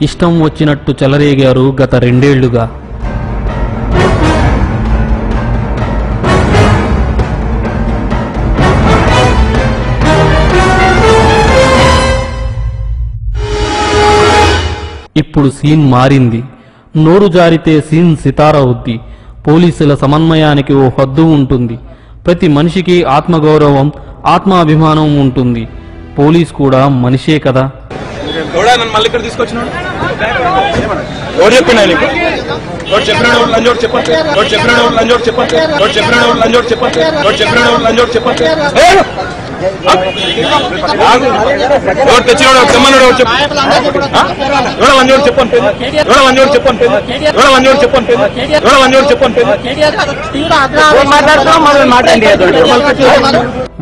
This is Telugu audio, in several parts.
ఇష్టం వచ్చినట్టు చెలరేగారు గత 2 ఏళ్లుగా. ఇప్పుడు సీన్ మారింది. నోరు జారితే సీన్ సితారా అవుద్ది. పోలీసుల సమన్వయానికి ఓ హద్దు ఉంటుంది. ప్రతి మనిషికి ఆత్మగౌరవం, ఆత్మాభిమానం ఉంటుంది. పోలీస్ కూడా మనిషే కదా.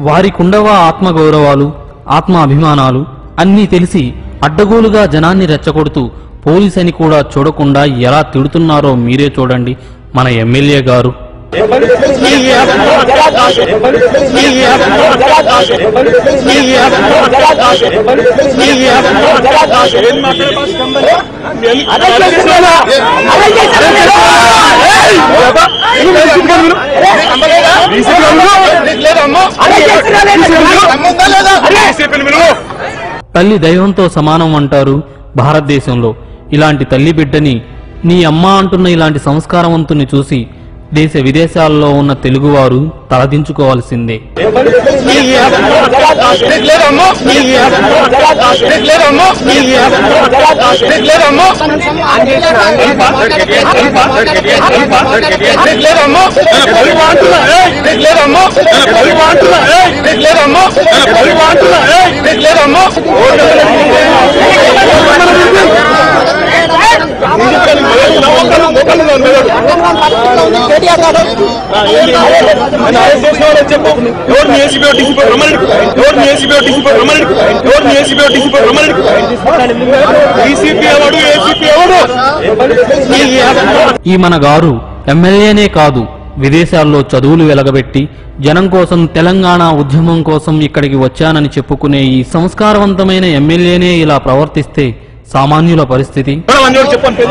వారికుండవా ఆత్మగౌరవాలు, ఆత్మాభిమానాలు అన్నీ తెలిసి అడ్డగోలుగా జనాన్ని రెచ్చగొడుతూ పోలీస్ అని కూడా చూడకుండా ఎలా తిడుతున్నారో మీరే చూడండి మన ఎమ్మెల్యే గారు. తల్లి దైవంతో సమానం అంటారు భారతదేశంలో. ఇలాంటి తల్లి బిడ్డని నీ అమ్మ అంటున్న ఇలాంటి సంస్కారవంతుని చూసి దేశ విదేశాల్లో ఉన్న తెలుగువారు తలదించుకోవాల్సిందే. ఈ మన గారు ఎమ్మెల్యేనే కాదు, విదేశాల్లో చదువులు వెలగబెట్టి జనం కోసం, తెలంగాణ ఉద్యమం కోసం ఇక్కడికి వచ్చానని చెప్పుకునే ఈ సంస్కారవంతమైన ఎమ్మెల్యేనే ఇలా ప్రవర్తిస్తే సామాన్యుల పరిస్థితి. చెప్పండి